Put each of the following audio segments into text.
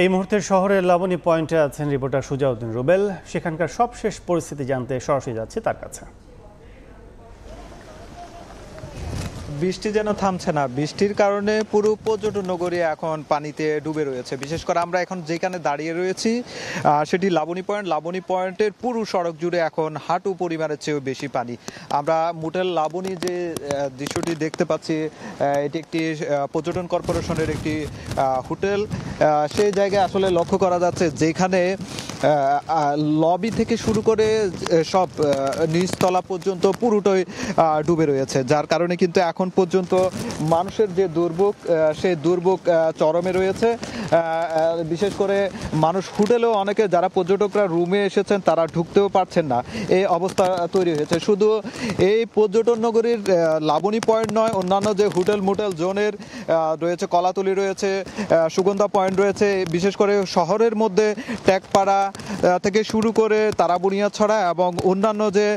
এই মুহূর্তে শহরের লাবণী পয়েন্টে আছেন রিপোর্টার সুজাউদ্দিন রুবেল। সেখানকার সবশেষ পরিস্থিতি জানতে সরাসরি যাচ্ছে তার কাছে। বৃষ্টি যেন থামছে না। বৃষ্টির কারণে পুরো পর্যটন নগরী এখন পানিতে ডুবে রয়েছে। বিশেষ করে আমরা এখন যেখানে দাঁড়িয়ে রয়েছি সেটি লাবণী পয়েন্ট। লাবণী পয়েন্টের পুরো সড়ক জুড়ে এখন হাঁটু পরিমাণের চেয়েও বেশি পানি। আমরা মোটেল লাবণী যে দৃশ্যটি দেখতে পাচ্ছি, এটি একটি পর্যটন কর্পোরেশনের একটি হোটেল। সেই জায়গায় আসলে লক্ষ্য করা যাচ্ছে যেখানে লবি থেকে শুরু করে সব নিচতলা পর্যন্ত পুরোটাই ডুবে রয়েছে, যার কারণে কিন্তু এখন পর্যন্ত মানুষের যে দুর্ভোগ সেই দুর্ভোগ চরমে রয়েছে। বিশেষ করে মানুষ হোটেলেও অনেকে যারা পর্যটকরা রুমে এসেছেন তারা ঢুকতেও পারছেন না, এই অবস্থা তৈরি হয়েছে। শুধু এই পর্যটন নগরীর লাবণী পয়েন্ট নয়, অন্যান্য যে হোটেল মোটেল জোনের রয়েছে, কলাতলি রয়েছে, সুগন্ধা পয়েন্ট রয়েছে, বিশেষ করে শহরের মধ্যে ট্যাগপাড়া থেকে শুরু করে তারাবুনিয়াছড়া এবং অন্যান্য যে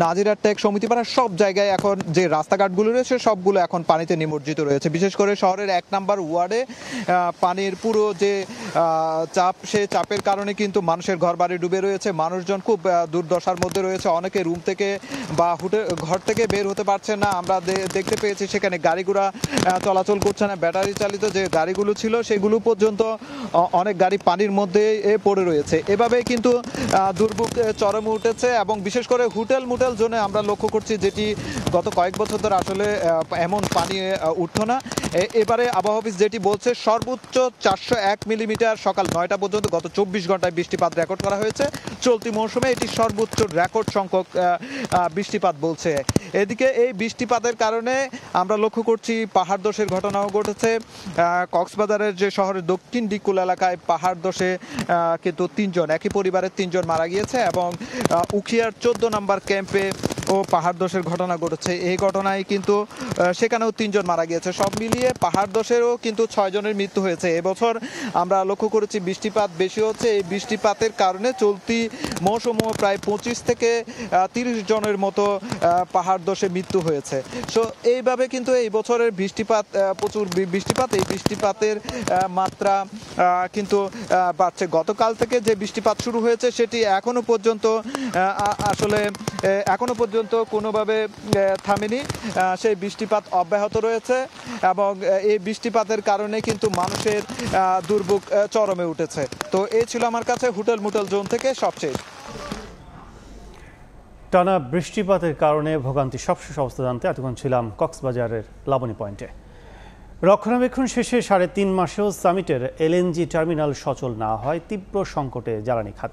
নাজিরার ট্যাগ সমিতিপাড়া সব জায়গায় এখন যে রাস্তাঘাটগুলো রয়েছে সবগুলো এখন পানিতে নিমজ্জিত রয়েছে। বিশেষ করে শহরের 1 নম্বর ওয়ার্ডে পানির পুরো যে চাপ, সেই চাপের কারণে কিন্তু মানুষের ঘর বাড়ি ডুবে রয়েছে। মানুষজন খুব দুর্দশার মধ্যে রয়েছে। অনেকে রুম থেকে বা ঘর থেকে বের হতে পারছে না। আমরা দেখতে পেয়েছি সেখানে গাড়ি ঘোড়া চলাচল করছে না। ব্যাটারি চালিত যে গাড়িগুলো ছিল সেগুলো পর্যন্ত অনেক গাড়ি পানির মধ্যে পড়ে রয়েছে। এভাবে কিন্তু দুর্ভোগ চরমে উঠেছে এবং বিশেষ করে হোটেল মোটেল জোনে আমরা লক্ষ্য করছি, যেটি গত কয়েক বছর ধরে আসলে এমন পানি উঠতো না। এবারে আবহাওয়া অফিস যেটি বলছে সর্বোচ্চ 401 মিলিমিটার সকাল 9টা পর্যন্ত গত 24 ঘন্টায় বৃষ্টিপাত রেকর্ড করা হয়েছে। চলতি মৌসুমে এটি সর্বোচ্চ রেকর্ড সংখ্যক বৃষ্টিপাত বলছে। এদিকে এই বৃষ্টিপাতের কারণে আমরা লক্ষ্য করছি পাহাড় ধসের ঘটনাও ঘটেছে। কক্সবাজারের যে শহরের দক্ষিণ ডিকুল এলাকায় পাহাড় ধসে কিন্তু 3 জন, একই পরিবারের 3 জন মারা গিয়েছে এবং উখিয়ার 14 নম্বর ক্যাম্পে ও পাহাড় ধসের ঘটনা ঘটেছে। এই ঘটনায় কিন্তু সেখানেও 3 জন মারা গিয়েছে। সব মিলিয়ে পাহাড় ধসেরও কিন্তু 6 জনের মৃত্যু হয়েছে। এবছর আমরা লক্ষ্য করেছি বৃষ্টিপাত বেশি হচ্ছে। এই বৃষ্টিপাতের কারণে চলতি মৌসুমে প্রায় 25 থেকে 30 জনের মতো পাহাড় ধসে মৃত্যু হয়েছে। সো এইভাবে কিন্তু এই বছরের বৃষ্টিপাত, প্রচুর বৃষ্টিপাত, এই বৃষ্টিপাতের মাত্রা কিন্তু বাড়ছে। গতকাল থেকে যে বৃষ্টিপাত শুরু হয়েছে সেটি এখনো পর্যন্ত কোনোভাবে থামেনি। সেই বৃষ্টিপাত অব্যাহত রয়েছে এবং এই বৃষ্টিপাতের কারণে কিন্তু মানুষের দুর্ভোগ চরমে উঠেছে। তো এই ছিল আমার কাছে হোটেল মোটেল জোন থেকে সবচেয়ে। টানা বৃষ্টিপাতের কারণে ভোগান্তি সবশেষ অবস্থা জানতে এতক্ষণ ছিলাম কক্সবাজারের লাবণী পয়েন্টে। রক্ষণাবেক্ষণ শেষে 3.5 মাসেও সামিটের এলএনজি টার্মিনাল সচল না হয় তীব্র সংকটে জ্বালানি খাত।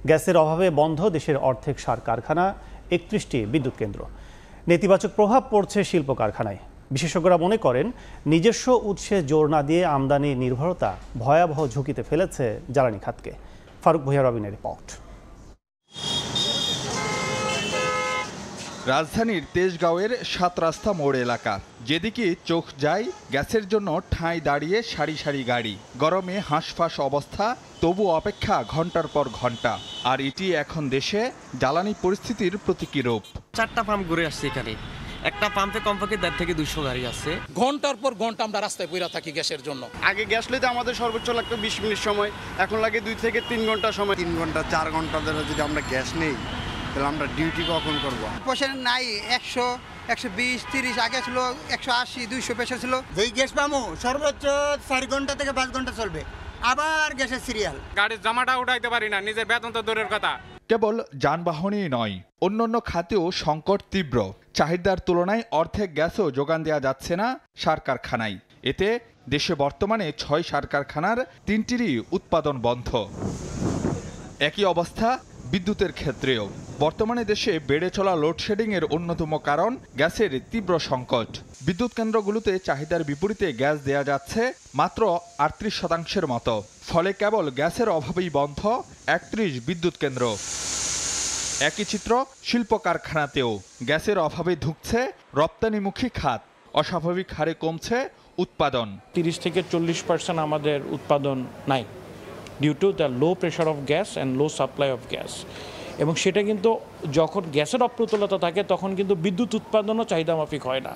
গ্যাসের অভাবে বন্ধ দেশের অর্ধেক সার কারখানা, 31টি বিদ্যুৎ কেন্দ্র। নেতিবাচক প্রভাব পড়ছে শিল্প কারখানায়। বিশেষজ্ঞরা মনে করেন নিজস্ব উৎসে জোর না দিয়ে আমদানি নির্ভরতা ভয়াবহ ঝুঁকিতে ফেলেছে জ্বালানি খাতকে। ফারুক ভূঁইয়া রবিনের রিপোর্ট। রাজধানীর তেজগাঁওয়ের 7 রাস্তা মোড় এলাকা, যেদিকে চোখ যায় গ্যাসের জন্য ঠাঁই দাঁড়িয়ে সারি সারি গাড়ি। গরমে হাঁসফাঁস অবস্থা, তবু অপেক্ষা ঘন্টার পর ঘন্টা। আর এটি এখন দেশে জ্বালানি পরিস্থিতির প্রতীকী রূপ। 4টা পাম্প ঘুরে আসছে এখানে। একটা পাম্পে কমপক্ষে 1.5 থেকে 200 গাড়ি আছে। ঘন্টার পর ঘন্টা আমরা রাস্তায় পড়ে থাকি গ্যাসের জন্য। আগে গ্যাস লইতে আমাদের সর্বোচ্চ লাগতো 20 মিনিট সময়, এখন লাগে 2 থেকে 3 ঘন্টা সময়। 3 ঘন্টা 4 ঘন্টা ধরে যদি আমরা গ্যাস নেই তাহলে আমরা ডিউটি কখন করব? পেশেন্ট নাই 100, 120, 30, আগে ছিল 180, 200 পেশেন্ট ছিল। যেই গ্যাস পামো সর্বোচ্চ 4 ঘন্টা থেকে 5 ঘন্টা চলবে, আবার গ্যাসের সিরিয়াল। গাড়ির জামাটা উঠাইতে পারি না, নিজের বেতন তো দূরের কথা। কেবল যানবাহনই নয়, অন্যান্য খাতেও সংকট তীব্র। চাহিদার তুলনায় অর্ধেক গ্যাসও যোগান দেওয়া যাচ্ছে না সার কারখানায়। এতে দেশে বর্তমানে 6 সার কারখানার 3টিরই উৎপাদন বন্ধ। একই অবস্থা বিদ্যুতের ক্ষেত্রেও। বর্তমানে দেশে বেড়ে চলা লোডশেডিং এর অন্যতম কারণ গ্যাসের তীব্র সংকট। বিদ্যুৎ কেন্দ্রগুলোতে চাহিদার বিপরীতে গ্যাস দেয়া যাচ্ছে মাত্র 38% মতো। ফলে কেবল গ্যাসের অভাবেই বন্ধ 31 বিদ্যুৎ কেন্দ্র। একই চিত্র শিল্প কারখানাতেও। গ্যাসের অভাবে ধুঁকছে রপ্তানিমুখী খাত। অস্বাভাবিক হারে কমছে উৎপাদন। 30 থেকে 40% আমাদের উৎপাদন নাই, due to the low pressure of gas and low supply of gas. এবং সেটা কিন্তু যখন গ্যাসের অপ্রতুলতা থাকে তখন কিন্তু বিদ্যুৎ উৎপাদনও চাহিদা মাফিক হয় না।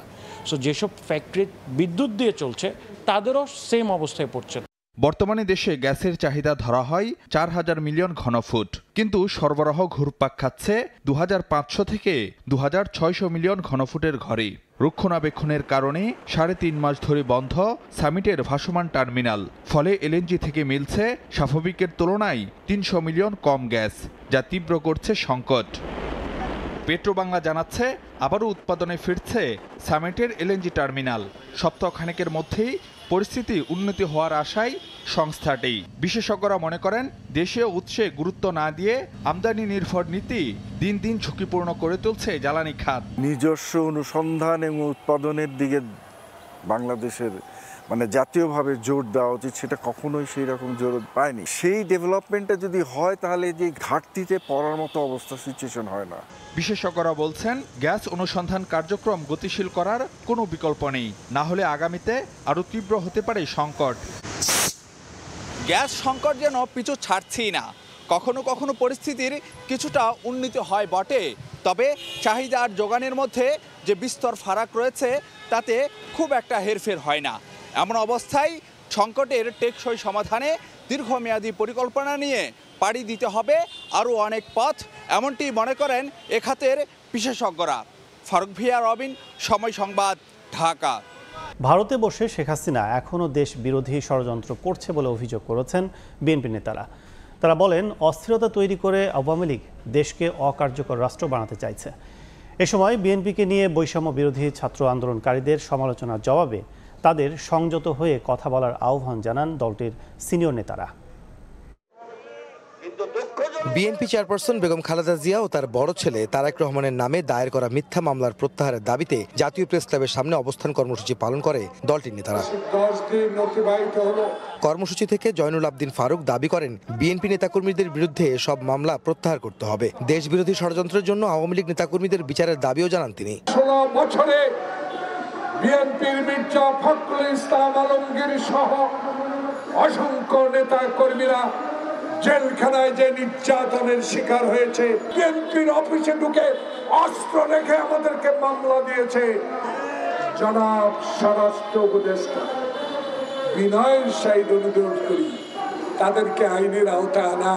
সো যেসব ফ্যাক্টরি বিদ্যুৎ দিয়ে চলছে তাদেরও সেম অবস্থায় পড়ছে। বর্তমানে দেশে গ্যাসের চাহিদা ধরা হয় 4,000 মিলিয়ন ঘনফুট, কিন্তু সরবরাহ ঘুরপাক খাচ্ছে 2,500 থেকে 2,600 মিলিয়ন ঘনফুটের ঘরে। রক্ষণাবেক্ষণের কারণে 3.5 মাস ধরে বন্ধ সামিটের ভাসমান টার্মিনাল। ফলে এলএনজি থেকে মিলছে স্বাভাবিকের তুলনায় 300 মিলিয়ন কম গ্যাস, যা তীব্র করছে সংকট। পেট্রোবাংলা জানাচ্ছে আবারও উৎপাদনে ফিরছে সামিটের এলএনজি টার্মিনাল। সপ্তাহখানেকের মধ্যেই পরিস্থিতি উন্নতি হওয়ার আশায় সংস্থাটি। বিশেষজ্ঞরা মনে করেন দেশীয় উৎসে গুরুত্ব না দিয়ে আমদানি নির্ভর নীতি দিন দিন ঝুঁকিপূর্ণ করে তুলছে জ্বালানি খাত। নিজস্ব অনুসন্ধান এবং উৎপাদনের দিকে বাংলাদেশের জাতীয়ভাবে জোর দেওয়া উচিত, সেটা কখনোই সেই রকম জোর পায়নি। সেই ডেভেলপমেন্টটা যদি হয় তাহলে যে ঘাটতিতে পড়ার মতো অবস্থা সিচুয়েশন হয় না। বিশেষজ্ঞরা বলছেন গ্যাস অনুসন্ধান কার্যক্রম গতিশীল করার কোনো বিকল্প নেই, না হলে আগামীতে আরও তীব্র হতে পারে সংকট। গ্যাস সংকট যেন পিছু ছাড়ছেই না। কখনো কখনো পরিস্থিতির কিছুটা উন্নতি হয় বটে, তবে চাহিদা আর যোগানের মধ্যে যে বিস্তর ফারাক রয়েছে তাতে খুব একটা হেরফের হয় না। এমন অবস্থায় সংকটের টেকসই সমাধানে দীর্ঘমেয়াদী পরিকল্পনা নিয়ে পাড়ি দিতে হবে আরও অনেক পথ, এমনটি মনে করেন এ খাতের বিশেষজ্ঞরা। ফারুক ভিয়া, রবিন, সময় সংবাদ, ঢাকা। ভারতে বসে শেখ হাসিনা এখনও দেশ বিরোধী ষড়যন্ত্র করছে বলে অভিযোগ করেছেন বিএনপি নেতারা। তারা বলেন অস্থিরতা তৈরি করে আওয়ামী লীগ দেশকে অকার্যকর রাষ্ট্র বানাতে চাইছে। এ সময় বিএনপিকে নিয়ে বৈষম্য বিরোধী ছাত্র আন্দোলনকারীদের সমালোচনার জবাবে তাদের সংযত হয়ে কথা বলার আহ্বান জানান দলটির সিনিয়র নেতারা। বিএনপি চেয়ারপারসন বেগম খালেদা জিয়া ও তার বড় ছেলে তারেক রহমানের নামে দায়ের করা মিথ্যা মামলার প্রত্যাহারের দাবিতে জাতীয় প্রেস ক্লাবের সামনে অবস্থান কর্মসূচি পালন করে দলটির নেতারা। কর্মসূচি থেকে জয়নুল আবদিন ফারুক দাবি করেন বিএনপি নেতাকর্মীদের বিরুদ্ধে সব মামলা প্রত্যাহার করতে হবে। দেশ বিরোধী ষড়যন্ত্রের জন্য আওয়ামী লীগ নেতাকর্মীদের বিচারের দাবিও জানান তিনি। 16 বছরে বিএনপির মির্জা ফখরুল ইসলাম আলমগীর সহ অসংখ্য নেতা কর্মীরা জেলখানায় যে নির্যাতনের শিকার হয়েছে, বিএনপির অফিসে ঢুকে অস্ত্র রেখে আমাদেরকে মামলা দিয়েছে। জনাব স্বরাষ্ট্র উপদেষ্টা, বিনয়ের সহিত অনুরোধ করি তাদেরকে আইনের আওতায় আনা,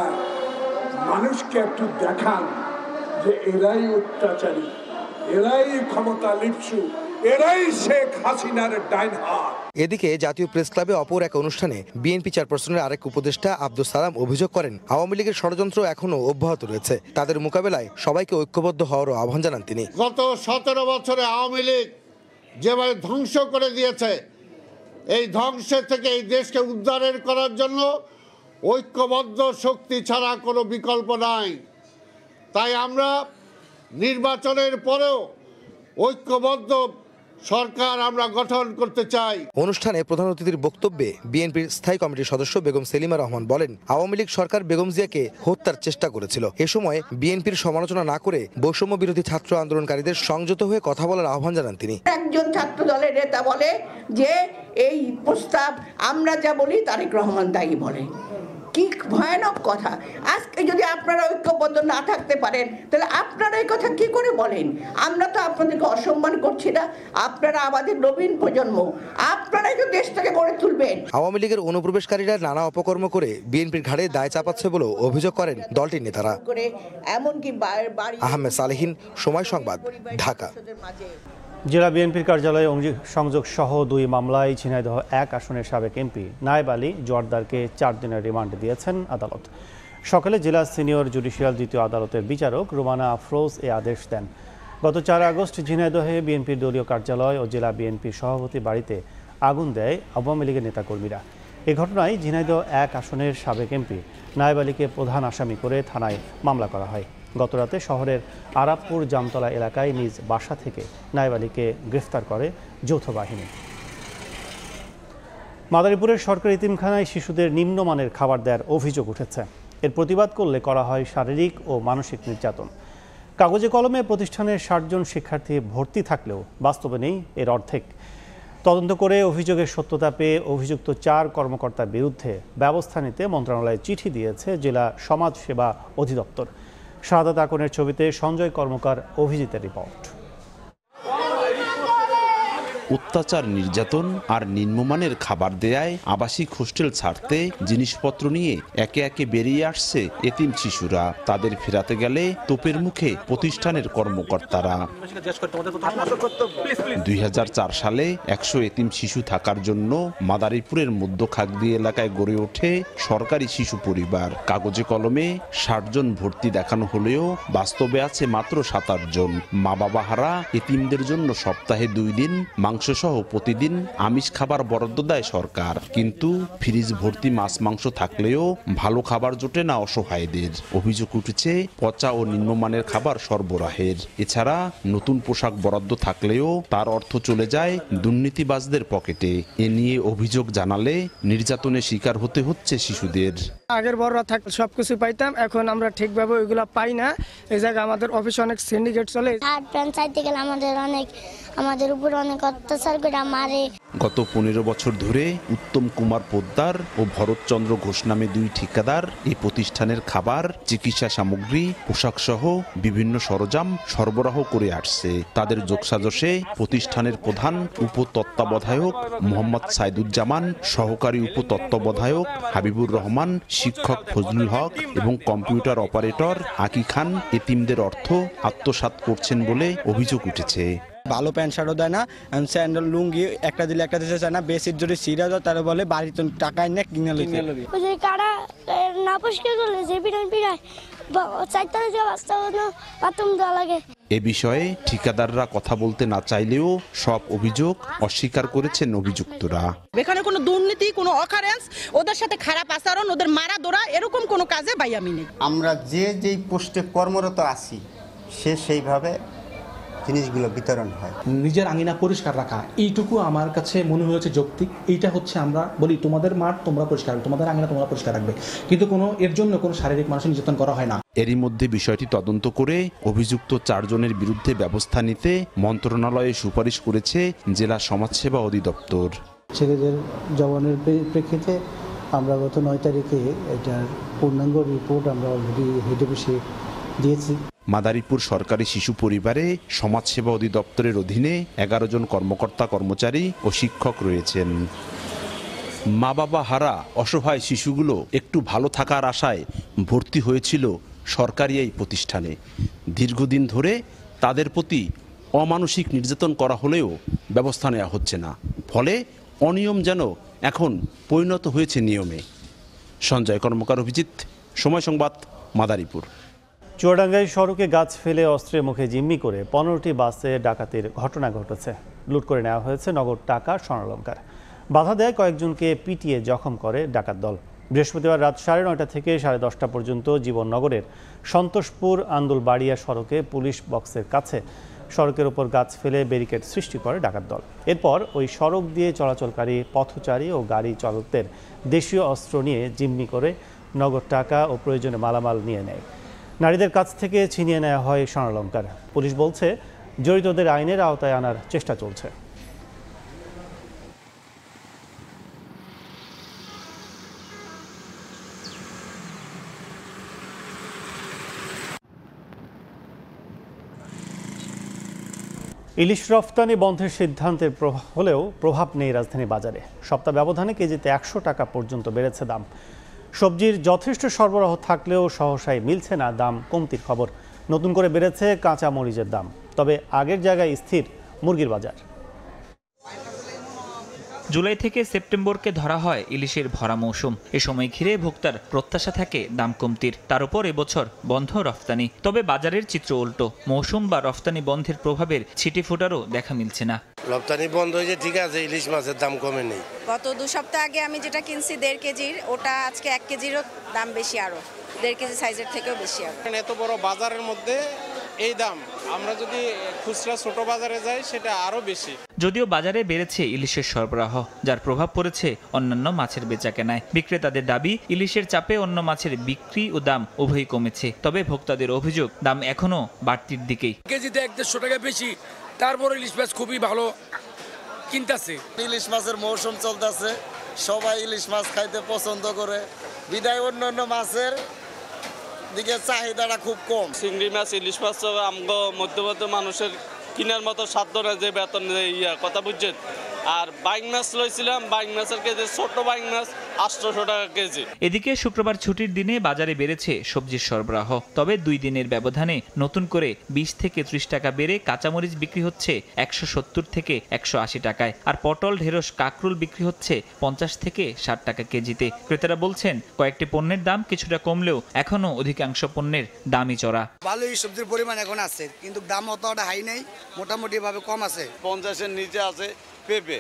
মানুষকে একটু দেখান যে এরাই অত্যাচারী, এরাই ক্ষমতা লিপ্সু, এরাই শেখ হাসিনার ডাইন হাত। এদিকে জাতীয় প্রেস ক্লাবে অপর এক অনুষ্ঠানে বিএনপি চেয়ারপারসনের আরেক উপদেষ্টা আব্দুল সালাম অভিযোগ করেন আওয়ামী লীগের ষড়যন্ত্র এখনো অব্যাহত রয়েছে। তাদের মোকাবেলায় সবাইকে ঐক্যবদ্ধ হওয়ারও আহ্বান জানান তিনি। গত 17 বছরে আওয়ামী লীগ যেভাবে ধ্বংস করে দিয়েছে, এই ধ্বংসের থেকে এই দেশকে উদ্ধারের করার জন্য ঐক্যবদ্ধ শক্তি ছাড়া কোনো বিকল্প নাই। তাই আমরা নির্বাচনের পরেও ঐক্যবদ্ধ সরকার আমরা গঠন করতে চাই। অনুষ্ঠানে প্রধান অতিথির বক্তব্যে বিএনপির স্থায়ী কমিটির সদস্য বেগম সেলিমা রহমান বলেন আওয়ামী লীগ সরকার বেগম জিয়াকে হত্যার চেষ্টা করেছিল। এ সময় বিএনপির সমালোচনা না করে বৈষম্য বিরোধী ছাত্র আন্দোলনকারীদের সংযত হয়ে কথা বলার আহ্বান জানান তিনি। একজন ছাত্র দলের নেতা বলে যে এই প্রস্তাব আমরা যা বলি তারেক রহমান তাই বলে। কি ভয়ানক কথা! আজকে যদি আপনারা ঐক্যবদ্ধ না থাকতে পারেন তাহলে আপনারা এই কথা কি করে বলেন? আমরা তো আপনাদেরকে অসম্মান করছি না, আপনারা আমাদের নবীন প্রজন্ম, আপনারাই তো দেশটাকে গড়ে তুলবেন। আওয়ামী লীগের অনুপ্রবেশকারীরা নানা অপকর্ম করে বিএনপির ঘাড়ে দায় চাপাচ্ছে বলেও অভিযোগ করেন দলটির নেতারা। আহমেদ সালেহিন, সময় সংবাদ, ঢাকা। জেলা বিএনপির কার্যালয়ে সংযোগ সহ 2 মামলায় ঝিনাইদহ 1 আসনের সাবেক এমপি নায়েব আলী জোয়ারদারকে 4 দিনের রিমান্ডে দিয়েছেন আদালত। সকালে জেলা সিনিয়র জুডিশিয়াল দ্বিতীয় আদালতের বিচারক রুমানা আফরোজ এ আদেশ দেন। গত 4 আগস্ট ঝিনাইদহে বিএনপির দলীয় কার্যালয় ও জেলা বিএনপির সভাপতি বাড়িতে আগুন দেয় আওয়ামী লীগের নেতাকর্মীরা। এ ঘটনায় ঝিনাইদহ 1 আসনের সাবেক এমপি নায়েব আলীকে প্রধান আসামি করে থানায় মামলা করা হয়। গতরাতে শহরের আরাবপুর জামতলা এলাকায় নিজ বাসা থেকে নায়েব আলীকে গ্রেফতার করে যৌথ বাহিনী। মাদারীপুরের সরকারি এতিমখানায় শিশুদের নিম্নমানের খাবার দেওয়ার অভিযোগ উঠেছে। এর প্রতিবাদ করলে করা হয় শারীরিক ও মানসিক নির্যাতন। কাগজে কলমে প্রতিষ্ঠানের 60 জন শিক্ষার্থী ভর্তি থাকলেও বাস্তবে নেই এর অর্ধেক। তদন্ত করে অভিযোগের সত্যতা পেয়ে অভিযুক্ত 4 কর্মকর্তার বিরুদ্ধে ব্যবস্থা নিতে মন্ত্রণালয়ে চিঠি দিয়েছে জেলা সমাজ সেবা অধিদপ্তর। শাহাদাত আকনের ছবিতে সঞ্জয় কর্মকার অভিজিতের রিপোর্ট। অত্যাচার, নির্যাতন আর নিম্নমানের খাবার দেয়ায় আবাসিক হোস্টেল ছাড়তে জিনিসপত্র নিয়ে একে একে বেরিয়ে আসছে এতিম শিশুরা। তাদের ফেরাতে গেলে তোপের মুখে প্রতিষ্ঠানের কর্মকর্তারা। 2004 সালে 100 এতিম শিশু থাকার জন্য মাদারীপুরের মধ্য খাগড়ি এলাকায় গড়ে ওঠে সরকারি শিশু পরিবার। কাগজে কলমে 60 জন ভর্তি দেখানো হলেও বাস্তবে আছে মাত্র 27 জন। মা বাবা হারা এতিমদের জন্য সপ্তাহে 2 দিন মাংস সহ প্রতিদিন আমিষ খাবার বরাদ্দ দেয় সরকার, কিন্তু ফ্রিজ ভর্তি মাছ মাংস থাকলেও ভালো খাবার জোটে না অসহায়দের। অভিযোগ উঠেছে পচা ও নিম্নমানের খাবার সরবরাহের। এছাড়া নতুন পোশাক বরাদ্দ থাকলেও তার অর্থ চলে যায় দুর্নীতিবাজদের পকেটে। এ নিয়ে অভিযোগ জানালে নির্যাতনের শিকার হতে হচ্ছে শিশুদের। আগের বড়রা থাকলে সবকিছু পাইতাম, এখন আমরা ঠিকভাবে ওইগুলো পাই না। এই জায়গায় আমাদের অফিসে অনেক সিন্ডিকেট চলে। চাইতে গেলে আমাদের উপর অনেক অত্যাচার করে মারে। গত 15 বছর ধরে উত্তম কুমার পোদ্দার ও ভরতচন্দ্র ঘোষ নামে 2 ঠিকাদার এই প্রতিষ্ঠানের খাবার, চিকিৎসা সামগ্রী, পোশাক সহ বিভিন্ন সরঞ্জাম সরবরাহ করে আসছে। তাদের যোগসাজশে প্রতিষ্ঠানের প্রধান উপতত্ত্বাবধায়ক মোহাম্মদ সাইদুজ্জামান, সহকারী উপতত্ত্বাবধায়ক হাবিবুর রহমান, শিক্ষক ফজলুল হক এবং কম্পিউটার অপারেটর আকি খান এতিমদের অর্থ আত্মসাৎ করছেন বলে অভিযোগ উঠেছে। ভালো প্যান্ট শার্টও দেয় না, স্যান্ডেল লুঙ্গি একটা দিলে একটা দিতে চায় না। বেশির যদি সিরা যায় তারা বলে বাড়িতে টাকা এনে কিনে লইতে। কারা না পরিষ্কার করলে যে পিড়ায় চাইতে বাথরুম দেওয়া লাগে। এ বিষয়ে ঠিকাদাররা কথা বলতে না চাইলেও সব অভিযোগ অস্বীকার করেছেন অভিযুক্তরা। এখানে কোনো দুর্নীতি, কোনো অকারেন্স, ওদের সাথে খারাপ আচরণ, ওদের মারা ধরা এরকম কোনো কাজে ভাই আমি নেই। আমরা যেই পোস্টে কর্মরত আছি সেইভাবে জিনিসগুলো বিতরণ হয়। নিজের আঙিনা পরিষ্কার রাখা, এইটুকু আমার কাছে মনে হয়েছে যৌক্তিক। এইটা হচ্ছে আমরা বলি তোমাদের মাঠ তোমরা পরিষ্কার, তোমাদের আঙিনা তোমরা পরিষ্কার রাখবে, কিন্তু এর জন্য কোনো শারীরিক মানসিক নির্যাতন করা হয় না। এরই মধ্যে বিষয়টি তদন্ত করে অভিযুক্ত 4 জনের বিরুদ্ধে ব্যবস্থা নিতে মন্ত্রণালয়ে সুপারিশ করেছে জেলা সমাজসেবা অধিদপ্তর। ছেলেদের জবানের প্রেক্ষিতে আমরা গত 9 তারিখে এটার পূর্ণাঙ্গ রিপোর্ট আমরা অলরেডি হেড অফিসে দিয়েছি। মাদারীপুর সরকারি শিশু পরিবারে সমাজসেবা অধিদপ্তরের অধীনে 11 জন কর্মকর্তা, কর্মচারী ও শিক্ষক রয়েছেন। মা বাবা হারা অসহায় শিশুগুলো একটু ভালো থাকার আশায় ভর্তি হয়েছিল সরকারি এই প্রতিষ্ঠানে। দীর্ঘদিন ধরে তাদের প্রতি অমানসিক নির্যাতন করা হলেও ব্যবস্থা নেওয়া হচ্ছে না, ফলে অনিয়ম যেন এখন পরিণত হয়েছে নিয়মে। সঞ্জয় কর্মকার, অভিজিৎ, সময় সংবাদ, মাদারীপুর। চুয়াডাঙ্গায় সড়কে গাছ ফেলে অস্ত্রের মুখে জিম্মি করে 15টি বাসে ডাকাতির ঘটনা ঘটেছে। লুট করে নেওয়া হয়েছে নগদ টাকা, স্বর্ণালংকার। বাধা দেয় কয়েকজনকে পিটিয়ে জখম করে ডাকাত দল। বৃহস্পতিবার রাত 9:30 থেকে 10:30 পর্যন্ত জীবননগরের সন্তোষপুর আন্দুলবাড়িয়া সড়কে পুলিশ বক্সের কাছে সড়কের ওপর গাছ ফেলে ব্যারিকেড সৃষ্টি করে ডাকাত দল। এরপর ওই সড়ক দিয়ে চলাচলকারী পথচারী ও গাড়ি চালকদের দেশীয় অস্ত্র নিয়ে জিম্মি করে নগদ টাকা ও প্রয়োজনে মালামাল নিয়ে নেয়। নারীদের কাছ থেকে ছিনিয়ে নেওয়া হয় স্বর্ণালংকার। পুলিশ বলছে জড়িতদের আইনের আওতায় আনার চেষ্টা চলছে। ইলিশ রফতানি বন্ধের সিদ্ধান্তের হলেও প্রভাব নেই রাজধানী বাজারে। সপ্তাহ ব্যবধানে কেজিতে 100 টাকা পর্যন্ত বেড়েছে দাম। সবজির যথেষ্ট সরবরাহ থাকলেও সহসায় মিলছে না দাম কমতির খবর। নতুন করে বেড়েছে কাঁচা মরিচের দাম, তবে আগের জায়গায় স্থির মুরগির বাজার। জুলাই থেকে সেপ্টেম্বরকে ধরা হয় ইলিশের ভরা মৌসুম। এ সময় ঘিরে ভোক্তার প্রত্যাশা থাকে দাম কমতির। তার উপর এবছর বন্ধ রফতানি। তবে বাজারের চিত্র উল্টো। মৌসুম বা রফতানি বন্ধের প্রভাবের ছিটে ফোটারও দেখা মিলছে না। রপ্তানি বন্ধ হয়েছে ঠিক আছে, ইলিশ মাছের দাম কমে নেই। গত 2 সপ্তাহ আগে আমি যেটা কিনছি 1.5 কেজির, ওটা আজকে 1 কেজিরও দাম বেশি, আরো 1.5 কেজি সাইজের থেকেও বেশি। এত বড় বাজারের মধ্যে এই দাম, আমরা যদি খুচরা ছোট বাজারে যাই সেটা আরো বেশি। যদিও বাজারে বেড়েছে ইলিশের সরবরাহ, যার প্রভাব পড়েছে অন্যান্য মাছের বেচাকেনায়। বিক্রেতাদের দাবি, ইলিশের চাপে অন্য মাছের বিক্রি ও দাম উভয়ই কমেছে। তবে ভোক্তাদের অভিযোগ, দাম এখনো বাড়তির দিকেই। কেজিতে 150 টাকা বেশি, তারপর ইলিশ মাছ খুবই ভালো কিনতেছে। ইলিশ মাছের মৌসুম চলতেছে, সবাই ইলিশ মাছ খাইতে পছন্দ করে, বিদায় অন্যান্য মাছের দিকে চাহিদাটা খুব কম। চিংড়ি মাছ, ইলিশ মাছ আমগো মধ্যবিত্ত মানুষের কেনার মতো সাধ্য না যে বেতন কথা বুঝছেন। আর বাইং মাছ লইছিলাম, বাইং মাছের কেজি ছোট বাইং মাছ 800 টাকা কেজি। এদিকে শুক্রবার ছুটির দিনে বাজারে বেড়েছে সবজির সরবরাহ। তবে 2 দিনের ব্যবধানে নতুন করে 20 থেকে 30 টাকা বেড়ে কাঁচামরিচ বিক্রি হচ্ছে 170 থেকে 180 টাকায়। আর পটল, ঢেঁড়স, কাকরুল বিক্রি হচ্ছে 50 থেকে 60 টাকা কেজিতে। ক্রেতারা বলছেন কয়েকটি পণ্যের দাম কিছুটা কমলেও এখনো অধিকাংশ পণ্যের দামই চড়া। ভালোই সবজির পরিমাণ এখন আছে, কিন্তু দাম অতটা হাই নেই, মোটামুটি ভাবে কম আছে। 50-এর নিচে আছে পেঁপে,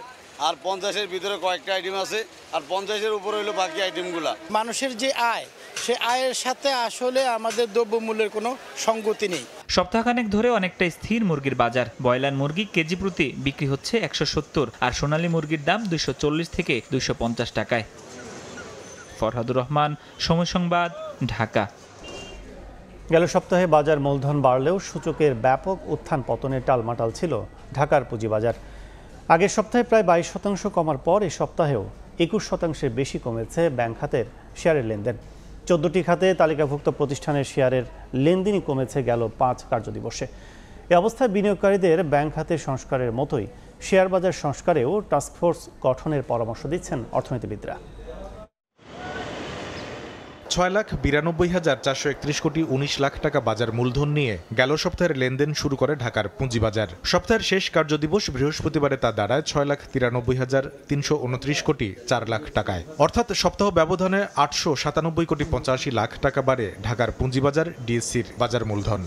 আর 50-এর ভিতরে কয়েকটা আইটেম আছে, আর 50-এর উপরে হলো বাকি আইটেমগুলা। মানুষের যে আয়, সে আয়ের সাথে আসলে আমাদের দ্রব্যমূল্যের কোনো সঙ্গতি নেই। সপ্তাহখানেক ধরে অনেকটা স্থির মুরগির বাজার। ব্রয়লার মুরগি কেজি প্রতি বিক্রি হচ্ছে 170, আর সোনালী মুরগির দাম 240 থেকে 250 টাকায়। ফরহাদুর রহমান, সময় সংবাদ, ঢাকা। গেল সপ্তাহে বাজার মূলধন বাড়লেও সূচকের ব্যাপক উত্থান পতনে টালমাটাল ছিল ঢাকার পুঁজিবাজার। আগের সপ্তাহে প্রায় 22% কমার পর এ সপ্তাহেও 21% বেশি কমেছে ব্যাংক খাতের শেয়ারের লেনদেন। 14টি খাতে তালিকাভুক্ত প্রতিষ্ঠানের শেয়ারের লেনদেনই কমেছে গেল 5 কার্যদিবসে। এ অবস্থায় বিনিয়োগকারীদের ব্যাংক খাতের সংস্কারের মতোই শেয়ার বাজার সংস্কারেও টাস্কফোর্স গঠনের পরামর্শ দিচ্ছেন অর্থনীতিবিদরা। 6,92,431 কোটি 19 লাখ টাকা বাজার মূলধন নিয়ে গেল সপ্তাহের লেনদেন শুরু করে ঢাকার পুঁজিবাজার। সপ্তাহের শেষ কার্যদিবস বৃহস্পতিবারে তা দাঁড়ায় 6,93,329 কোটি 4 লাখ টাকায়। অর্থাৎ সপ্তাহ ব্যবধানে 897 কোটি 85 লাখ টাকা বাড়ে ঢাকার পুঁজিবাজার ডিএসসির বাজার মূলধন।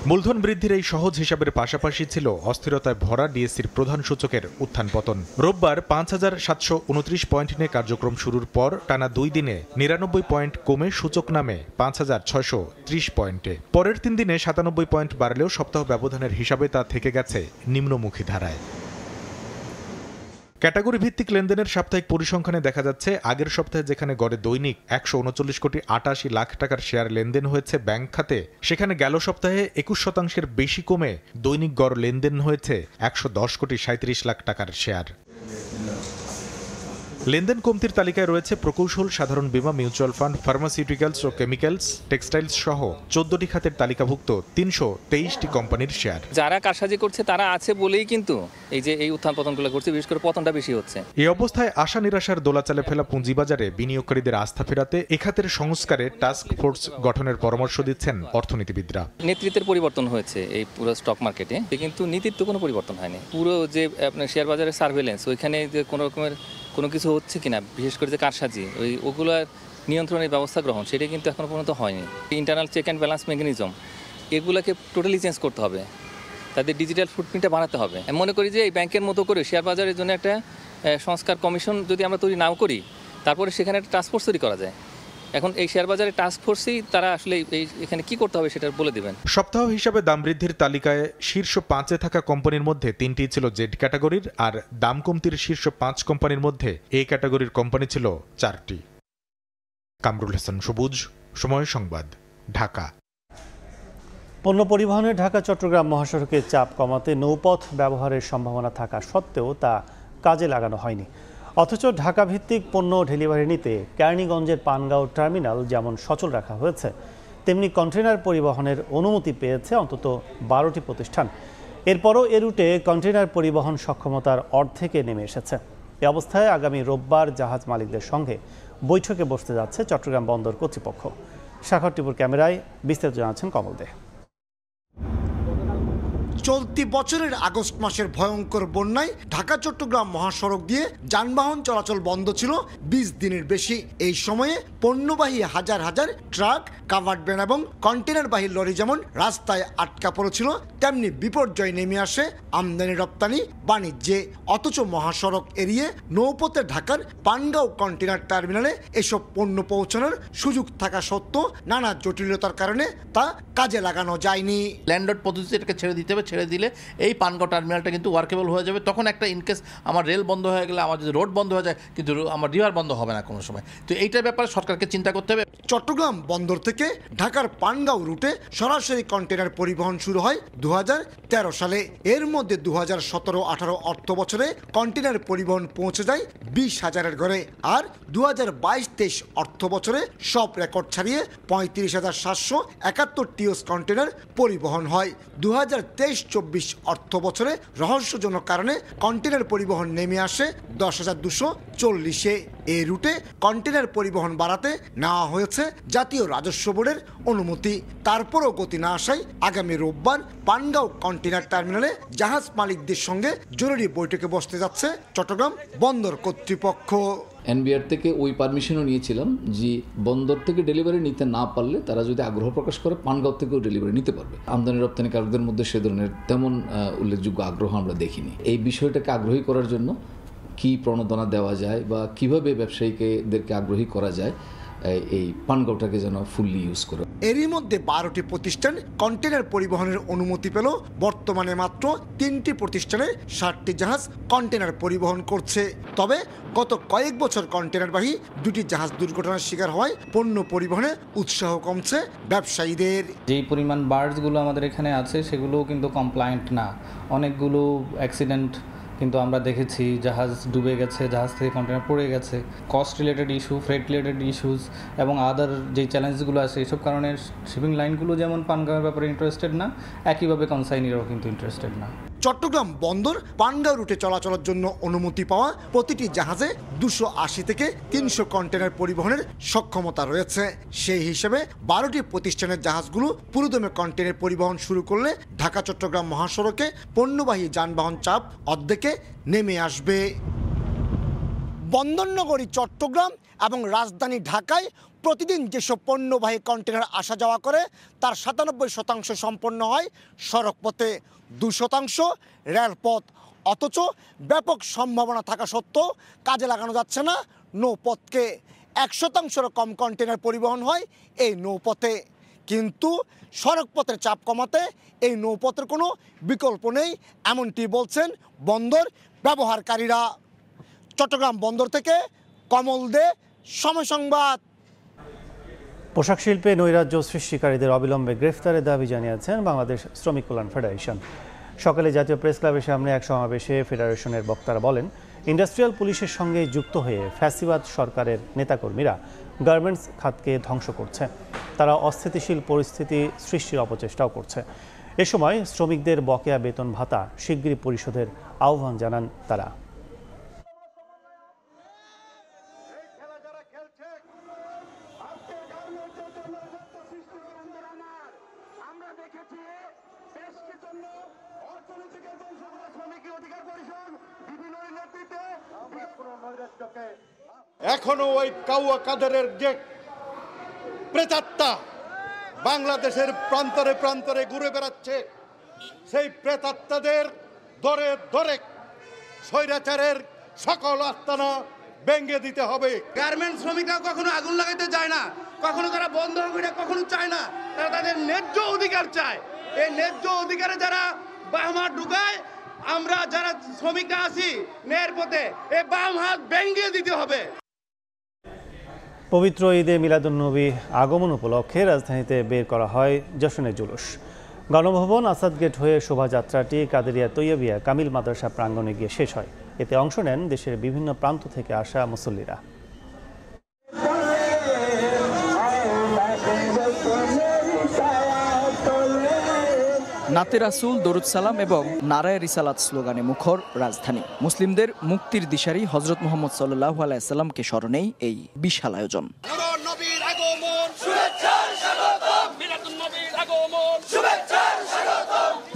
মূলধন বৃদ্ধির এই সহজ হিসাবের পাশাপাশি ছিল অস্থিরতায় ভরা ডিএসসির প্রধান সূচকের উত্থান পতন। রোববার 5,729 পয়েন্ট নিয়ে কার্যক্রম শুরুর পর টানা 2 দিনে 99 পয়েন্ট কমে সূচক নামে 5,630 পয়েন্টে। পরের 3 দিনে 97 পয়েন্ট বাড়লেও সপ্তাহ ব্যবধানের হিসাবে তা থেকে গেছে নিম্নমুখী ধারায়। ক্যাটাগরি ভিত্তিক লেনদেনের সাপ্তাহিক পরিসংখ্যানে দেখা যাচ্ছে আগের সপ্তাহে যেখানে গড়ে দৈনিক 139 কোটি 88 লাখ টাকার শেয়ার লেনদেন হয়েছে ব্যাংক খাতে, সেখানে গেল সপ্তাহে 21% বেশি কমে দৈনিক গড় লেনদেন হয়েছে 110 কোটি 37 লাখ টাকার শেয়ার। লেনদেন কমতির তালিকায় রয়েছে প্রকৌশল, সাধারণ বীমা, মিউচুয়াল ফান্ড, ফার্মাসিউটিক্যালস ও কেমিক্যালস, টেক্সটাইলস সহ 14টি খাতের তালিকাভুক্ত 323টি কোম্পানির শেয়ার। যারা কারসাজি করছে তারা আছে বলেই কিন্তু এই উত্থান পতনগুলো করছে, বিশেষ করে পতনটা বেশি হচ্ছে। এই অবস্থায় আশা নিরাশার দোলাচালে ফেলা পুঁজিবাজারে বিনিয়োগকারীদের আস্থা ফেরাতে এ খাতের সংস্কারে টাস্ক ফোর্স গঠনের পরামর্শ দিচ্ছেন অর্থনীতিবিদরা। নেতৃত্বের পরিবর্তন হয়েছে এই পুরো স্টক মার্কেটে, কিন্তু নীতির তো কোনো পরিবর্তন হয়নি। পুরো যে আপনার শেয়ার বাজারের সার্ভেলেন্স, ওইখানে যে কোনো রকমের কোনো কিছু হচ্ছে কিনা, বিশেষ করে যে কারসাজি, ওগুলোর নিয়ন্ত্রণের ব্যবস্থা গ্রহণ, সেটা কিন্তু এখনো পর্যন্ত হয়নি। Internal check and balance mechanism, এগুলোকে টোটালি চেঞ্জ করতে হবে, তাদের ডিজিটাল ফুটপ্রিন্টটা বানাতে হবে। আমি মনে করি যে এই ব্যাংকের মতো করে শেয়ার বাজারের জন্য একটা সংস্কার কমিশন যদি আমরা তৈরি নাও করি, তারপরে সেখানে একটা টাস্ক ফোর্স তৈরি করা যায়। এখন এই শেয়ার বাজারে টাস্ক ফোর্সই তারা আসলে এখানে কি করতে হবে সেটা বলে দিবেন। সপ্তাহ হিসাবে দাম বৃদ্ধির তালিকায় শীর্ষ 5-এ থাকা কোম্পানির মধ্যে 3টি ছিল জেড ক্যাটাগরির, আর দাম কমতির শীর্ষ 5 কোম্পানির মধ্যে এ ক্যাটাগরির কোম্পানি ছিল 4টি। কামরুল হাসান সবুজ, সময় সংবাদ, ঢাকা। পণ্য পরিবহনে ঢাকা চট্টগ্রাম মহাসড়কে চাপ কমাতে নৌপথ ব্যবহারের সম্ভাবনা থাকা সত্ত্বেও তা কাজে লাগানো হয়নি। অথচ ঢাকা ভিত্তিক পণ্য ডেলিভারি নিতে কেরানীগঞ্জের পানগাঁও টার্মিনাল যেমন সচল রাখা হয়েছে, তেমনি কন্টেইনার পরিবহনের অনুমতি পেয়েছে অন্তত 12টি প্রতিষ্ঠান। এরপরও এ রুটে কন্টেইনার পরিবহন সক্ষমতার অর্ধেকে নেমে এসেছে। এ অবস্থায় আগামী রোববার জাহাজ মালিকদের সঙ্গে বৈঠকে বসতে যাচ্ছে চট্টগ্রাম বন্দর কর্তৃপক্ষ। সাগর টিপুর ক্যামেরায় বিস্তারিত জানাচ্ছেন কমল দে। চলতি বছরের আগস্ট মাসের ভয়ঙ্কর বন্যায় ঢাকা চট্টগ্রাম মহাসড়ক দিয়ে যানবাহন চলাচল বন্ধ ছিল 20 দিনের বেশি। এই সময়ে পণ্যবাহী হাজার হাজার ট্রাক, কাভার্ড ভ্যান এবং কন্টেনারবাহী লরি যেমন রাস্তায় আটকা পড়েছিল, তেমনি বিপর্যয় নেমে আসে আমদানি রপ্তানি বাণিজ্যে। অথচ মহাসড়ক এড়িয়ে নৌপথে ঢাকার পানগাঁও কন্টেনার টার্মিনালে এসব পণ্য পৌঁছানোর সুযোগ থাকা সত্ত্বেও নানা জটিলতার কারণে তা কাজে লাগানো যায়নি। ল্যান্ডলর্ড পদ্ধতিটাকে ছেড়ে দিতে হবে, ছেড়ে দিলে এই পানগাঁও টার্মিনালটা কিন্তু ওয়ার্কেবল হয়ে যাবে। তখন একটা ইনকেস আমার রেল বন্ধ হয়ে গেলে, আমার যদি রোড বন্ধ হয়ে যায়, কিন্তু আমার রিভার বন্ধ হবে না কোনো সময়। তো এইটার ব্যাপারে সরকারকে চিন্তা করতে হবে। চট্টগ্রাম বন্দর থেকে ঢাকার পানগাঁও রুটে সরাসরি কন্টেনার পরিবহন শুরু হয় 2013 সালে। এর মধ্যে 2017-18 অর্থ বছরে কন্টেনার পরিবহন পৌঁছে যায় 20,000-এর ঘরে, আর 2022-23 অর্থ বছরে সব রেকর্ড ছাড়িয়ে 35,771 টিওস কন্টেনার পরিবহন হয়। 2023-24 অর্থ বছরে রহস্যজনক কারণে কন্টেনার পরিবহন নেমে আসে 10,240-এ। এই রুটে কন্টেনার পরিবহন বাড়াতে নেওয়া হয়েছে জাতীয় রাজস্ব বোর্ডের অনুমতি। তারপরও গতি না আসায় আগামী রোববার পানগাঁও কন্টেনার টার্মিনালে জাহাজ মালিকদের সঙ্গে জরুরি বৈঠকে বসতে যাচ্ছে চট্টগ্রাম বন্দর কর্তৃপক্ষ। এনবিআর থেকে ওই পারমিশনও নিয়েছিলাম যে বন্দর থেকে ডেলিভারি নিতে না পারলে তারা যদি আগ্রহ প্রকাশ করে পানগাঁও থেকেও ডেলিভারি নিতে পারবে। আমদানি রপ্তানিকারকদের মধ্যে সে ধরনের তেমন উল্লেখযোগ্য আগ্রহ আমরা দেখিনি। এই বিষয়টাকে আগ্রহী করার জন্য কি প্রণোদনা দেওয়া যায় বা কিভাবে ব্যবসায়ীদেরকে আগ্রহী করা যায় এই পানগাঁওটাকে যেন ফুললি ইউজ করে। এরই মধ্যে 12টি প্রতিষ্ঠান কন্টেনার পরিবহনের অনুমতি পেল। বর্তমানে মাত্র 3টি প্রতিষ্ঠানে 60টি জাহাজ কন্টেনার পরিবহন করছে। তবে গত কয়েক বছর কন্টেনারবাহী 2টি জাহাজ দুর্ঘটনার শিকার হওয়ায় পণ্য পরিবহনে উৎসাহ কমছে ব্যবসায়ীদের। যেই পরিমাণ বার্ডসগুলো আমাদের এখানে আছে সেগুলোও কিন্তু কমপ্লায়েন্ট না। অনেকগুলো অ্যাক্সিডেন্ট কিন্তু আমরা দেখেছি, জাহাজ ডুবে গেছে, জাহাজ থেকে কন্টেনার পড়ে গেছে। Cost related issue, freight related issues এবং আদার যে চ্যালেঞ্জগুলো আছে, এইসব কারণে শিপিং লাইনগুলো যেমন পানগাঁওয়ের ব্যাপারে ইন্টারেস্টেড না, একইভাবে কনসাইনিরাও কিন্তু ইন্টারেস্টেড না। চট্টগ্রাম বন্দর পানগাঁও রুটে চলাচলের জন্য অনুমতি পাওয়া প্রতিটি জাহাজে 280 থেকে 300 কন্টেনার পরিবহনের সক্ষমতা রয়েছে। সেই হিসেবে 12টি প্রতিষ্ঠানের জাহাজগুলো পুরোদমে কন্টেনার পরিবহন শুরু করলে ঢাকা চট্টগ্রাম মহাসড়কে পণ্যবাহী যানবাহন চাপ অর্ধেকে নেমে আসবে। বন্দরনগরী চট্টগ্রাম এবং রাজধানী ঢাকায় প্রতিদিন যেসব পণ্যবাহী কন্টেনার আসা যাওয়া করে তার 97% সম্পন্ন হয় সড়কপথে, 2% রেলপথ। অথচ ব্যাপক সম্ভাবনা থাকা সত্ত্বেও কাজে লাগানো যাচ্ছে না নৌপথকে। 1% কম কন্টেনার পরিবহন হয় এই নৌপথে। কিন্তু সড়কপথের চাপ কমাতে এই নৌপথের কোনো বিকল্প নেই, এমনটি বলছেন বন্দর ব্যবহারকারীরা। চট্টগ্রাম বন্দর থেকে কমল দে, সময় সংবাদ। পোশাক শিল্পে নৈরাজ্য সৃষ্টিকারীদের অবিলম্বে গ্রেফতারের দাবি জানিয়েছেন বাংলাদেশ শ্রমিক কল্যাণ ফেডারেশন। সকালে জাতীয় প্রেস ক্লাবের সামনে এক সমাবেশে ফেডারেশনের বক্তারা বলেন, ইন্ডাস্ট্রিয়াল পুলিশের সঙ্গে যুক্ত হয়ে ফ্যাসিবাদ সরকারের নেতাকর্মীরা গার্মেন্টস খাতকে ধ্বংস করছে। তারা অস্থিতিশীল পরিস্থিতি সৃষ্টির অপচেষ্টাও করছে। এ সময় শ্রমিকদের বকেয়া বেতন ভাতা শিগগিরই পরিশোধের আহ্বান জানান তারা। এখনো ওই কাউয়া কাদেরের যে প্রেতাত্মা বাংলাদেশের প্রান্তরে প্রান্তরে ঘুরে বেড়াচ্ছে, সেই প্রেতাত্মাদের দরে দরে স্বৈরাচারের সকল আস্তানা ভেঙে দিতে হবে। গার্মেন্টস শ্রমিকরা কখনো আগুন লাগাইতে চায় না, কখনো তারা বন্ধ করে কখনো চায় না, তারা তাদের ন্যায্য অধিকার চায়। এই ন্যায্য অধিকারে যারা বাম হাত ঢুকায়, আমরা যারা শ্রমিকরা আছি ন্যায়ের পথে, এই বাম হাত ভেঙে দিতে হবে। পবিত্র ঈদে মিলাদুন্নবী আগমন উপলক্ষে রাজধানীতে বের করা হয় জশনের জুলুস। গণভবন, আসাদ গেট হয়ে শোভাযাত্রাটি কাদেরিয়া তৈয়বিয়া কামিল মাদ্রাসা প্রাঙ্গণে গিয়ে শেষ হয়। এতে অংশ নেন দেশের বিভিন্ন প্রান্ত থেকে আসা মুসল্লিরা। নাতে রাসূল, দরুদ সালাম এবং নারায়ে রিসালাত স্লোগানে মুখর রাজধানী। মুসলিমদের মুক্তির দিশারি হযরত মুহাম্মদ সাল্লাল্লাহু আলাইহি ওয়াসাল্লামকে স্মরণেই এই বিশাল আয়োজন।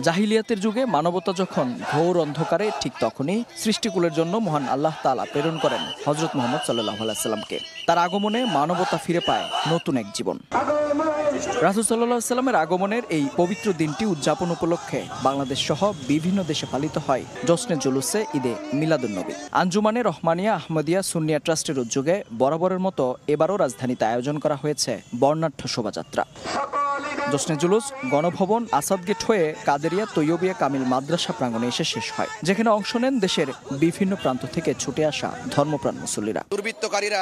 জাহিলিয়াতের যুগে মানবতা যখন ঘোর অন্ধকারে, ঠিক তখনই সৃষ্টিকুলের জন্য মহান আল্লাহ তাআলা প্রেরণ করেন হযরত মুহাম্মদ সাল্লাল্লাহু আলাইহি ওয়াসাল্লামকে। তার আগমনে মানবতা ফিরে পায় নতুন এক জীবন। রাসূল সাল্লাল্লাহু আলাইহি ওয়াসাল্লামের আগমনের এই পবিত্র দিনটি উদযাপন উপলক্ষে বাংলাদেশ সহ বিভিন্ন দেশে পালিত হয় জশ্নে জুলুসে ঈদে মিলাদুন্নবী। আঞ্জুমানে রহমানিয়া আহমদিয়া সুন্নিয়া ট্রাস্টের উদ্যোগে বরাবরের মতো এবারও রাজধানীতে আয়োজন করা হয়েছে বর্ণাঢ্য শোভাযাত্রা। জশ্নে জুলুস গণভবন, আসাদ গেট হয়ে কাদেরিয়া তৈয়বিয়া কামিল মাদ্রাসা প্রাঙ্গণে এসে শেষ হয়, যেখানে অংশ নেন দেশের বিভিন্ন প্রান্ত থেকে ছুটে আসা ধর্মপ্রাণ মুসল্লিরা। দুর্বৃত্তকারীরা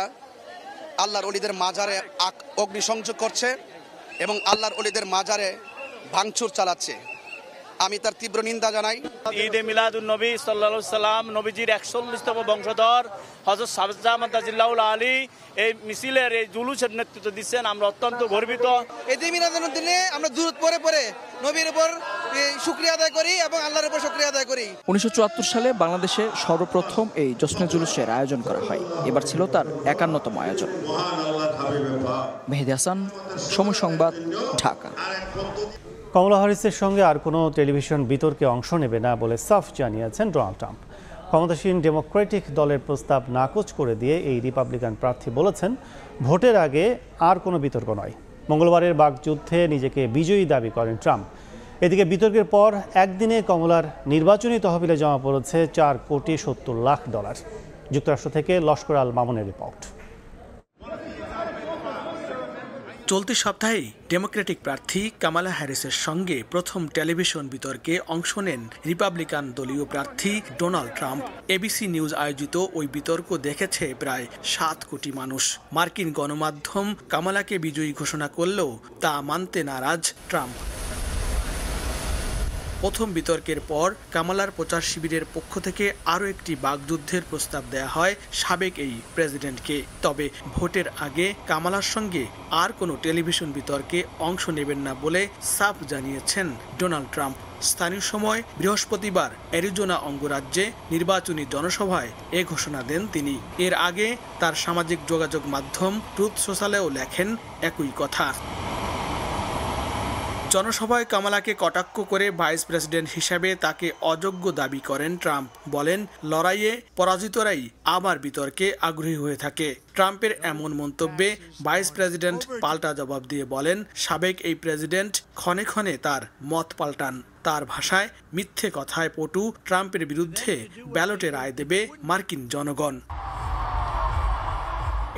আল্লাহর ওলিদের মাজারে অগ্নিসংযোগ করছে এবং আল্লাহর ওলিদের মাজারে ভাঙচুর চালাচ্ছে। আমি তার তীব্র নিন্দা জানাই। ঈদে মিলাদুন নবী সাল্লাল্লাহু আলাইহি সাল্লাম নবীজির 140তম বংশধর হযরত শাহজাহ মাদাজিল্লাহুল আলী এই মিছিলের এই জুলুসের নেতৃত্ব দিচ্ছেন, আমরা অত্যন্ত গর্বিত। ঈদে মিলাদুন দিনে আমরা দুরূদ পড়ে নবীর উপর শুকরিয়া আদায় করি এবং আল্লাহর উপর শুকরিয়া আদায় করি। 1974 সালে বাংলাদেশে সর্বপ্রথম এই জশ্নে জুলুসের আয়োজন করা হয়। এবার ছিল তার 51তম আয়োজন। মেহেদী হাসান, সময় সংবাদ, ঢাকা। কমলা হ্যারিসের সঙ্গে আর কোনো টেলিভিশন বিতর্কে অংশ নেবে না বলে সাফ জানিয়েছেন ডোনাল্ড ট্রাম্প। ক্ষমতাসীন ডেমোক্রেটিক দলের প্রস্তাব নাকচ করে দিয়ে এই রিপাবলিকান প্রার্থী বলেছেন, ভোটের আগে আর কোনো বিতর্ক নয়। মঙ্গলবারের বাকযুদ্ধে নিজেকে বিজয়ী দাবি করেন ট্রাম্প। এদিকে বিতর্কের পর একদিনে কমলার নির্বাচনী তহবিলে জমা পড়েছে $4,70,00,000। যুক্তরাষ্ট্র থেকে লস্কর আল মামুনের রিপোর্ট। চলতি সপ্তাহে ডেমোক্রেটিক প্রার্থী কামালা হ্যারিসের সঙ্গে প্রথম টেলিভিশন বিতর্কে অংশ নেন রিপাবলিকান দলীয় প্রার্থী ডোনাল্ড ট্রাম্প। এবিসি নিউজ আয়োজিত ওই বিতর্ক দেখেছে প্রায় 7 কোটি মানুষ। মার্কিন গণমাধ্যম কামালাকে বিজয়ী ঘোষণা করলেও তা মানতে নারাজ ট্রাম্প। প্রথম বিতর্কের পর কামালার প্রচার শিবিরের পক্ষ থেকে আরও একটি বাকযুদ্ধের প্রস্তাব দেয়া হয় সাবেক এই প্রেসিডেন্টকে। তবে ভোটের আগে কামালার সঙ্গে আর কোনো টেলিভিশন বিতর্কে অংশ নেবেন না বলে সাফ জানিয়েছেন ডোনাল্ড ট্রাম্প। স্থানীয় সময় বৃহস্পতিবার অ্যারিজোনা অঙ্গরাজ্যে নির্বাচনী জনসভায় এ ঘোষণা দেন তিনি। এর আগে তার সামাজিক যোগাযোগ মাধ্যম ট্রুথ সোশ্যালেও লেখেন একই কথা। জনসভায় কামালাকে কটাক্ষ করে ভাইস প্রেসিডেন্ট হিসেবে তাকে অযোগ্য দাবি করেন ট্রাম্প। বলেন, লড়াইয়ে পরাজিতরাই আবার বিতর্কে আগ্রহী হয়ে থাকে। ট্রাম্পের এমন মন্তব্যে ভাইস প্রেসিডেন্ট পাল্টা জবাব দিয়ে বলেন, সাবেক এই প্রেসিডেন্ট ক্ষণে ক্ষণে তার মত পাল্টান। তার ভাষায়, মিথ্যে কথায় পটু ট্রাম্পের বিরুদ্ধে ব্যালটে রায় দেবে মার্কিন জনগণ।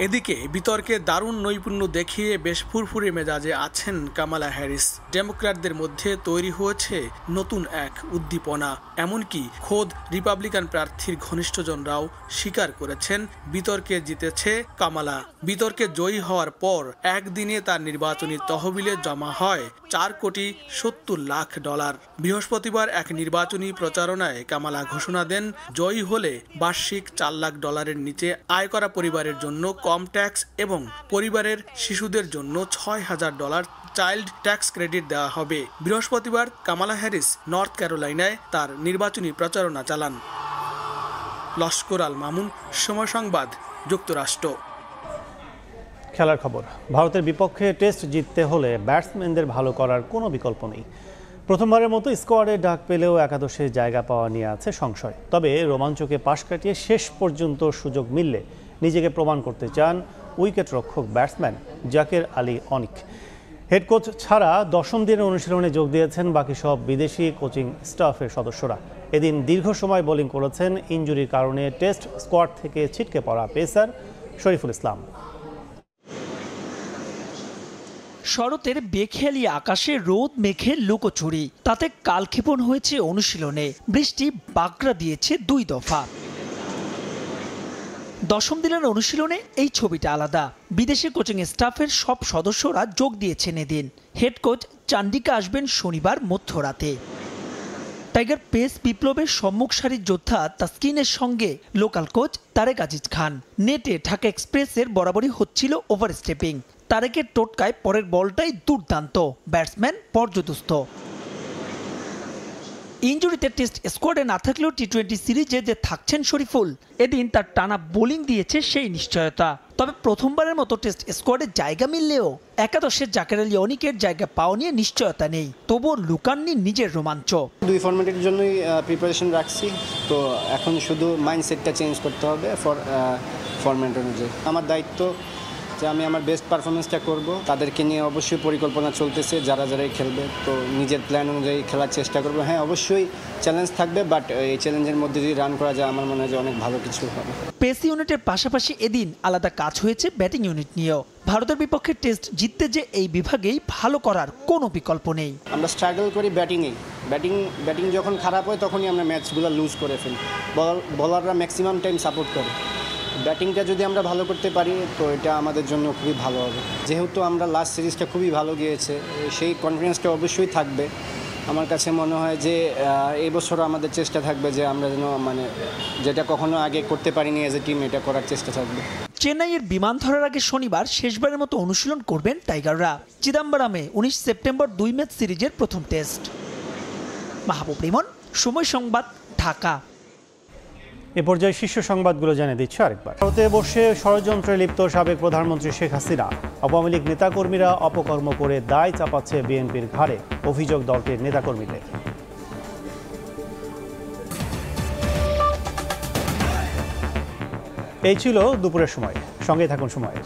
এদিকে বিতর্কে দারুণ নৈপুণ্য দেখিয়ে বেশ ফুরফুরে মেজাজে আছেন কামালা হ্যারিস। ডেমোক্র্যাটদের মধ্যে তৈরি হয়েছে নতুন এক উদ্দীপনা। এমনকি খোদ রিপাবলিকান প্রার্থীর ঘনিষ্ঠজনরাও স্বীকার করেছেন বিতর্কে জিতেছে কামালা। বিতর্কে জয়ী হওয়ার পর একদিনে তার নির্বাচনী তহবিলে জমা হয় $4,70,00,000। বৃহস্পতিবার এক নির্বাচনী প্রচারণায় কামালা ঘোষণা দেন, জয়ী হলে বার্ষিক $4,00,000 নিচে আয় করা পরিবারের জন্য কম ট্যাক্স এবং পরিবারের শিশুদের জন্য $6,000 চাইল্ড ট্যাক্স ক্রেডিট দেওয়া হবে। বৃহস্পতিবার কামালা হ্যারিস নর্থ ক্যারোলাইনায় তার নির্বাচনী প্রচারণা চালান। লস্কর আল মামুন, সময় সংবাদ, যুক্তরাষ্ট্র। খেলার খবর। ভারতের বিপক্ষে টেস্ট জিততে হলে ব্যাটসম্যানদের ভালো করার কোনো বিকল্প নেই। প্রথমবারের মতো স্কোয়াডে ডাক পেলেও একাদশে জায়গা পাওয়া নিয়ে আছে সংশয়। তবে রোমাঞ্চকে পাশ কাটিয়ে শেষ পর্যন্ত সুযোগ মিললে নিজেকে প্রমাণ করতে চান উইকেট রক্ষক ব্যাটসম্যান জাকের আলী অনিক। হেড কোচ ছাড়া 10ম দিনের অনুশীলনে যোগ দিয়েছেন বাকি সব বিদেশি কোচিং স্টাফের সদস্যরা। এদিন দীর্ঘ সময় বোলিং করেছেন ইনজুরির কারণে টেস্ট স্কোয়াড থেকে ছিটকে পড়া পেসার শরীফুল ইসলাম। শরতের বেখেয়ালি আকাশে রোদ মেঘে লুকোচুরি, তাতে কালক্ষেপণ হয়েছে অনুশীলনে। বৃষ্টি বাগড়া দিয়েছে 2 দফা। 10ম দিনের অনুশীলনে এই ছবিটা আলাদা। বিদেশি কোচিং স্টাফের সব সদস্যরা যোগ দিয়েছেন এদিন। হেড কোচ চান্ডিকা আসবেন শনিবার মধ্যরাতে। টাইগার পেস বিপ্লবের সম্মুখ সারির যোদ্ধা তাসকিনের সঙ্গে লোকাল কোচ তারেক আজিজ খান। নেটে ঢাকা এক্সপ্রেসের বরাবরই হচ্ছিল ওভার স্টেপিং। তারেকের টোটকায় পরের বলটাই দুর্দান্ত, ব্যাটসম্যান পর্যদস্ত। ইনজুরিতে টেস্ট স্কোয়াডে না থাকলেও টি-20 সিরিজে যে থাকছেন শরীফুল, এদিন তার টানা বোলিং দিয়েছে সেই নিশ্চয়তা। তবে প্রথমবারের মতো টেস্ট স্কোয়াডে জায়গা মিললেও একাদশের জাকের আলী অনিকের জায়গা পাওয়া নিয়ে নিশ্চয়তা নেই। তবুও লুকাননি নিজের রোমাঞ্চ। 2 ফরম্যাটের জন্যই প্রিপারেশন রাখছি, তো এখন শুধু মাইন্ডসেটটা চেঞ্জ করতে হবে ফরম্যাট অনুযায়ী। আমার দায়িত্ব যে আমি আমার বেস্ট পারফরমেন্সটা করব। তাদেরকে নিয়ে অবশ্যই পরিকল্পনা চলতেছে, যারাই খেলবে, তো নিজের প্ল্যান অনুযায়ী খেলার চেষ্টা করব। হ্যাঁ, অবশ্যই চ্যালেঞ্জ থাকবে, বাট এই চ্যালেঞ্জের মধ্যে যদি রান করা যায় আমার মনে হয় যে অনেক ভালো কিছু হবে। পেস ইউনিটের পাশাপাশি এদিন আলাদা কাজ হয়েছে ব্যাটিং ইউনিট নিয়েও। ভারতের বিপক্ষে টেস্ট জিততে যে এই বিভাগেই ভালো করার কোনো বিকল্প নেই। আমরা স্ট্রাগল করি ব্যাটিংয়ে। ব্যাটিং যখন খারাপ হয় তখনই আমরা ম্যাচগুলো লুজ করে ফেলি। বলাররা ম্যাক্সিমাম টাইম সাপোর্ট করে। ব্যাটিংটা যদি আমরা ভালো করতে পারি তো এটা আমাদের জন্য খুবই ভালো হবে। যেহেতু আমরা লাস্ট সিরিজটা খুবই ভালো গিয়েছে, সেই কনফিডেন্সটা অবশ্যই থাকবে। আমার কাছে মনে হয় যে এই বছরও আমাদের চেষ্টা থাকবে যে আমরা যেন যেটা কখনো আগে করতে পারিনি এজ এ টিম, এটা করার চেষ্টা থাকবে। চেন্নাইয়ের বিমান ধরার আগে শনিবার শেষবারের মতো অনুশীলন করবেন টাইগাররা। চিদাম্বরমে 19 সেপ্টেম্বর 2 ম্যাচ সিরিজের প্রথম টেস্ট। মাহবুব রিমন, সময় সংবাদ, ঢাকা। এ পর্যায়ে শীর্ষ সংবাদগুলো জানিয়ে দিচ্ছে আরেকবার। ভারতে বসে ষড়যন্ত্রে লিপ্ত সাবেক প্রধানমন্ত্রী শেখ হাসিনা, আওয়ামী লীগ নেতাকর্মীরা অপকর্ম করে দায় চাপাচ্ছে বিএনপির ঘাড়ে, অভিযোগ দলটির নেতাকর্মীদের। এই ছিল দুপুরের সময়। সঙ্গে থাকুন সময়ের।